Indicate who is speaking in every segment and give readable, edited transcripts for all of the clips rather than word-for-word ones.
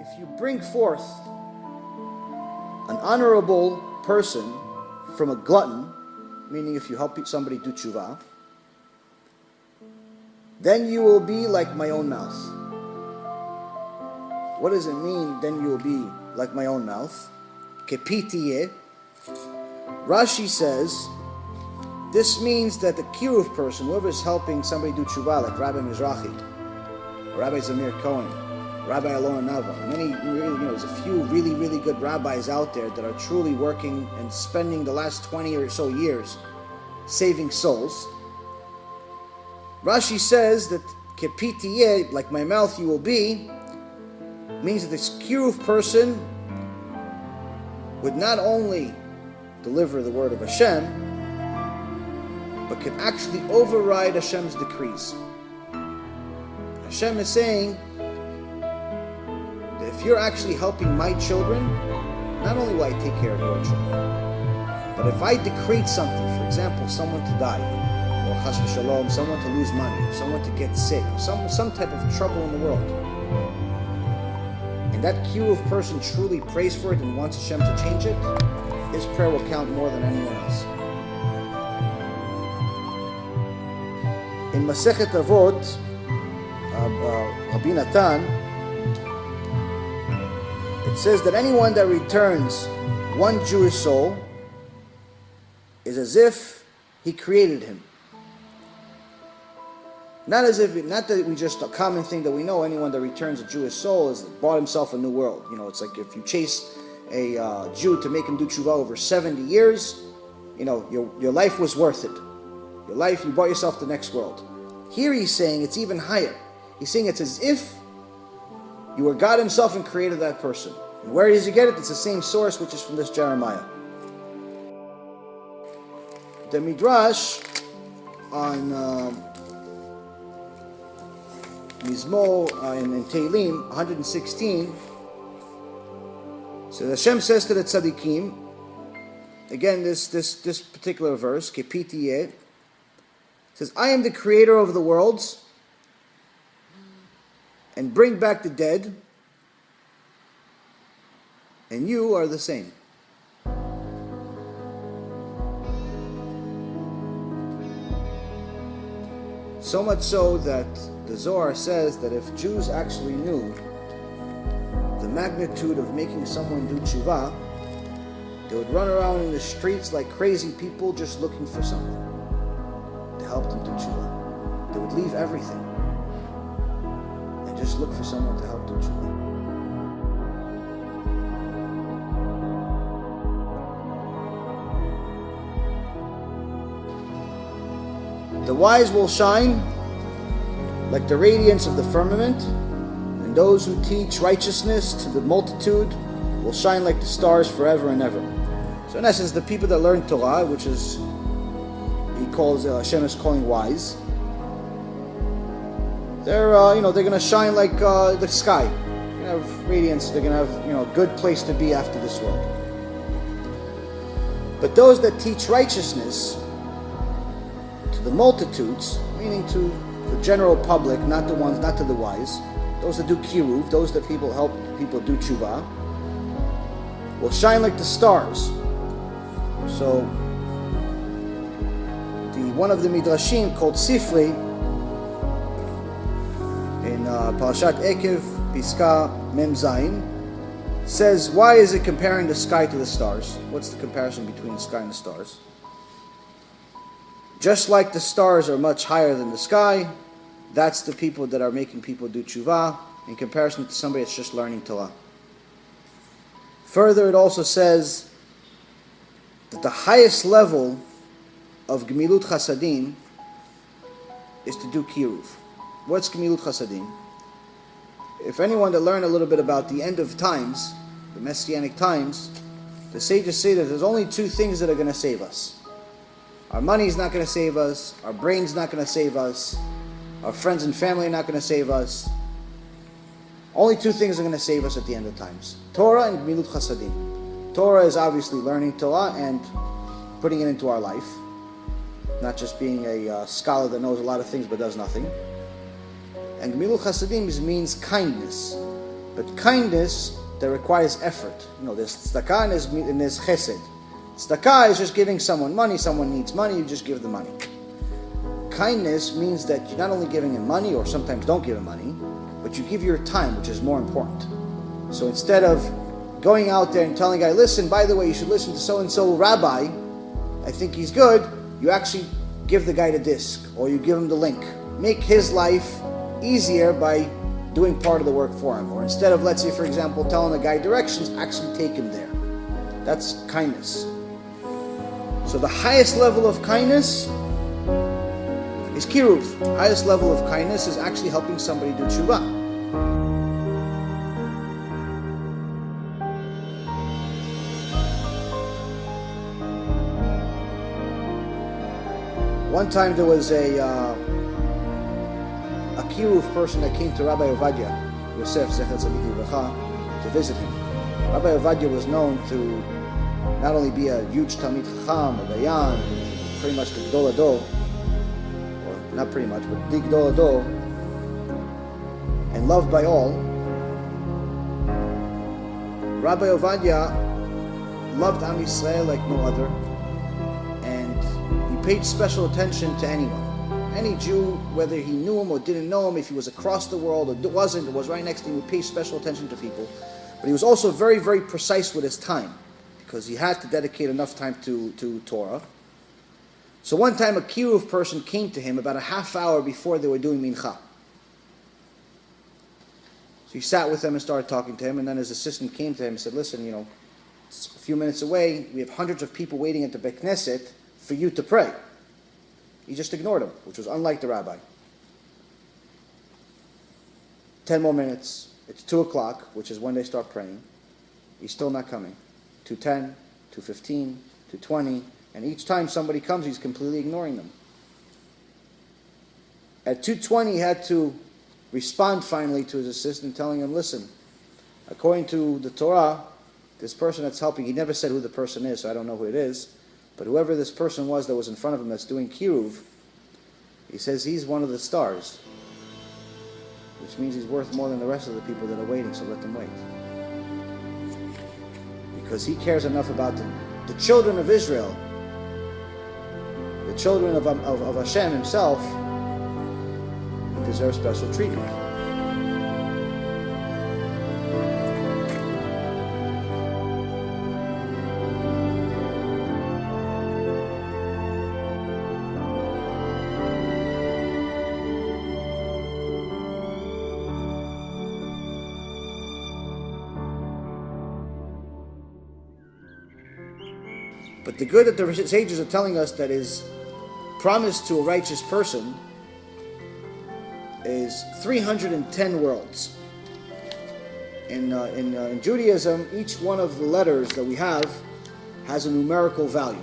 Speaker 1: if you bring forth an honorable person from a glutton, meaning if you help somebody do tshuva, then you will be like my own mouth. What does it mean, then you will be like my own mouth? Kepitiye. Rashi says, this means that the Kiruv person, whoever is helping somebody do tshuva, like Rabbi Mizrahi, Rabbi Zamir Cohen, Rabbi Alona Nava, there's a few really, really good rabbis out there that are truly working and spending the last 20 or so years saving souls. Rashi says that Kepitiye, like my mouth you will be, means that this Kiruv person would not only deliver the word of Hashem, but can actually override Hashem's decrees. Hashem is saying that if you're actually helping my children, not only will I take care of your children, but if I decrete something, for example, someone to die, or chas v'shalom, someone to lose money, or someone to get sick, or some type of trouble in the world, and that Kiruv person truly prays for it and wants Hashem to change it, his prayer will count more than anyone else. In Masechet Avot, Rabbi Natan, it says that anyone that returns one Jewish soul is as if he created him. Not that we just, a common thing that we know, anyone that returns a Jewish soul has bought himself a new world. It's like if you chase a Jew to make him do tshuva over 70 years, your life was worth it. Your life, you bought yourself the next world. Here he's saying it's even higher. He's saying it's as if you were God himself and created that person. And where does he get it? It's the same source, which is from this Jeremiah. The Midrash on Mizmor in Tehillim 116, so Hashem says to the tzaddikim, again this particular verse, Kepitiye, says, I am the creator of the worlds and bring back the dead, and you are the same. So much so that the Zohar says that if Jews actually knew the magnitude of making someone do tshuva, they would run around in the streets like crazy people just looking for someone to help them do tshuva. They would leave everything and just look for someone to help do tshuva. The wise will shine like the radiance of the firmament, and those who teach righteousness to the multitude will shine like the stars forever and ever. So in essence, the people that learn Torah, which is Hashem is calling wise, they're going to shine like the sky. They're going to have radiance. They're going to have a good place to be after this world. But those that teach righteousness to the multitudes, meaning to the general public, not to the wise, those that do Kiruv, those that help people do tshuva, will shine like the stars. So one of the midrashim called Sifri in Parashat Ekev, Piska Mem Zayin, says, why is it comparing the sky to the stars? What's the comparison between the sky and the stars? Just like the stars are much higher than the sky, that's the people that are making people do tshuva in comparison to somebody that's just learning Torah. Further, it also says that the highest level of Gemilut Chasadim is to do Kiruv. What's Gemilut Chasadim? If anyone that learned a little bit about the end of times, the Messianic times, the sages say that there's only two things that are going to save us. Our money is not going to save us, our brain's not going to save us, our friends and family are not going to save us. Only two things are going to save us at the end of times: Torah and Gemilut Chasadim. Torah is obviously learning Torah and putting it into our life, not just being a scholar that knows a lot of things but does nothing. And Gemilut Chasadim means kindness. But kindness that requires effort. There's tzedakah and there's chesed. Tzedakah is just giving someone money. Someone needs money, you just give them money. Kindness means that you're not only giving him money, or sometimes don't give him money, but you give your time, which is more important. So instead of going out there and telling a guy, listen, by the way, you should listen to so-and-so rabbi, I think he's good, you actually give the guy the disc, or you give him the link. Make his life easier by doing part of the work for him. Or instead of, let's say, for example, telling a guy directions, actually take him there. That's kindness. So the highest level of kindness is Kiruv. The highest level of kindness is actually helping somebody do tshuva. One time there was a Kiruv person that came to Rabbi Ovadia, Yosef Zecher Tzaddik Livracha, to visit him. Rabbi Ovadia was known to not only be a huge Talmid Chacham, a Dayan, pretty much the Gdol Ador, or not pretty much, but the Gdol Ador, and loved by all. Rabbi Ovadia loved Am Yisrael like no other, and he paid special attention to anyone. Any Jew, whether he knew him or didn't know him, if he was across the world or wasn't, or was right next to him, he would pay special attention to people. But he was also very, very precise with his time, because he had to dedicate enough time to Torah. So one time a Kiruv person came to him about a half hour before they were doing mincha. So he sat with them and started talking to him, and then his assistant came to him and said, listen, it's a few minutes away, we have hundreds of people waiting at the Beit Knesset for you to pray. He just ignored him, which was unlike the rabbi. 10 more minutes. It's 2 o'clock, which is when they start praying. He's still not coming. 2:10, 2:15, 2:20, and each time somebody comes, he's completely ignoring them. At 2:20, he had to respond finally to his assistant, telling him, listen, according to the Torah, this person that's helping, he never said who the person is, so I don't know who it is, but whoever this person was that was in front of him that's doing Kiruv, he says he's one of the stars, which means he's worth more than the rest of the people that are waiting, so let them wait. Because he cares enough about the children of Israel, the children of Hashem himself, he deserves special treatment. But the good that the sages are telling us that is promised to a righteous person is 310 worlds. In Judaism, each one of the letters that we have has a numerical value.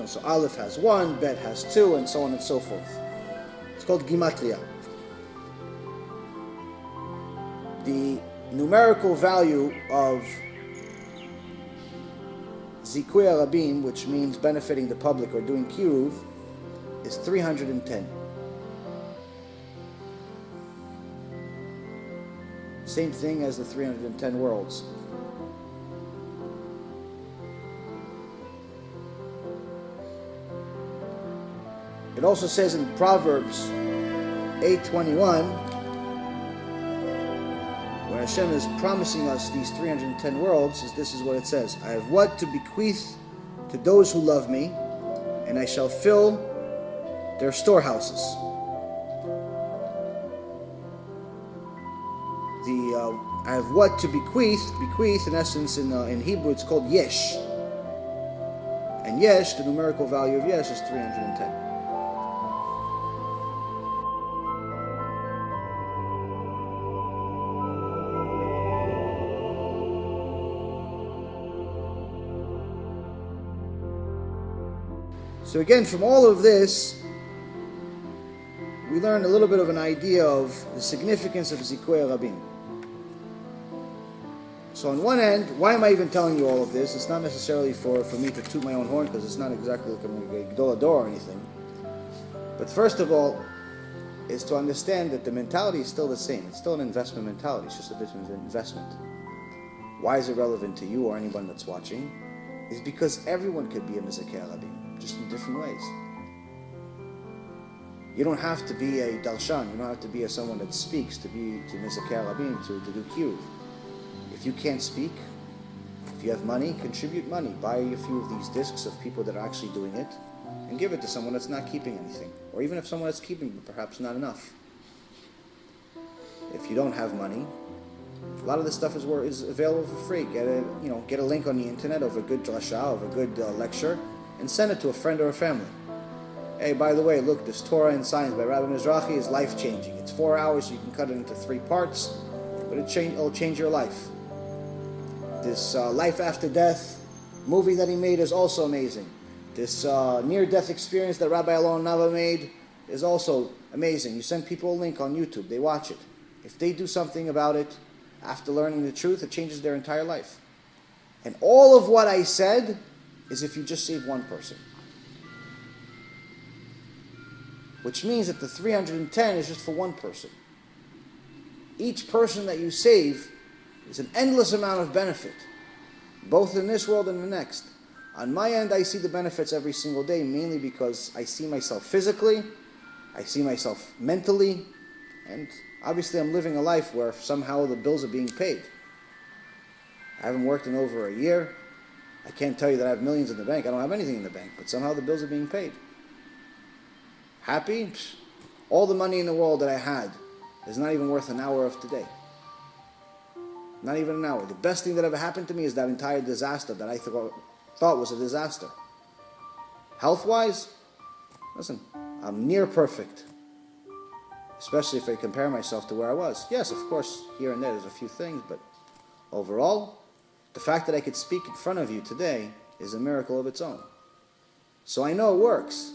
Speaker 1: So Aleph has 1, Bet has 2, and so on and so forth. It's called Gimatria. The numerical value of Zikui Arabim, which means benefiting the public or doing Kiruv, is 310. Same thing as the 310 worlds. It also says in Proverbs 8:21, when Hashem is promising us these 310 worlds, this is what it says: I have what to bequeath to those who love me, and I shall fill their storehouses. I have what to bequeath in essence in Hebrew it's called yesh. And yesh, the numerical value of yesh is 310. So again, from all of this, we learn a little bit of an idea of the significance of Zikui Rabim. So on one end, why am I even telling you all of this? It's not necessarily for me to toot my own horn, because it's not exactly like a Gdol Ador or anything. But first of all, is to understand that the mentality is still the same. It's still an investment mentality. It's just a bit of an investment. Why is it relevant to you or anyone that's watching? Is because everyone could be a Mizakeh Rabim, just in different ways. You don't have to be a Darshan. You don't have to be someone that speaks to Mizakeh Rabim, to do Kiruv. If you can't speak, if you have money, contribute money. Buy a few of these discs of people that are actually doing it, and give it to someone that's not keeping anything. Or even if someone that's keeping, but perhaps not enough. If you don't have money, a lot of this stuff is available for free. Get a link on the internet of a good drasha, of a good lecture, and send it to a friend or a family. Hey, by the way, look, this Torah and Science by Rabbi Mizrahi is life-changing. It's 4 hours, you can cut it into 3 parts, but it'll change your life. This Life After Death movie that he made is also amazing. This near-death experience that Rabbi Alon Nava made is also amazing. You send people a link on YouTube, they watch it. If they do something about it, after learning the truth, it changes their entire life. And all of what I said is if you just save one person. Which means that the 310 is just for one person. Each person that you save is an endless amount of benefit, both in this world and the next. On my end, I see the benefits every single day, mainly because I see myself physically, I see myself mentally, and obviously I'm living a life where somehow the bills are being paid. I haven't worked in over a year. I can't tell you that I have millions in the bank. I don't have anything in the bank, but somehow the bills are being paid. Happy? All the money in the world that I had is not even worth an hour of today. Not even an hour. The best thing that ever happened to me is that entire disaster that I thought was a disaster. Health-wise, listen, I'm near perfect. Especially if I compare myself to where I was. Yes, of course, here and there's a few things, but overall, the fact that I could speak in front of you today is a miracle of its own. So I know it works.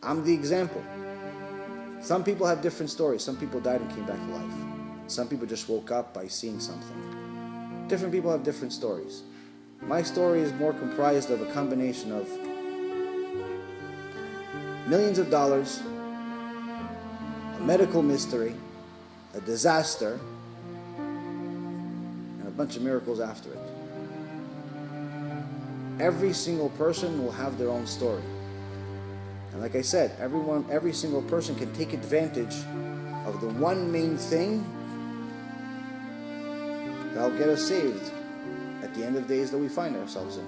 Speaker 1: I'm the example. Some people have different stories. Some people died and came back to life. Some people just woke up by seeing something. Different people have different stories. My story is more comprised of a combination of millions of dollars, a medical mystery, a disaster, and a bunch of miracles after it. Every single person will have their own story. And like I said, every single person can take advantage of the one main thing that'll get us saved at the end of days that we find ourselves in.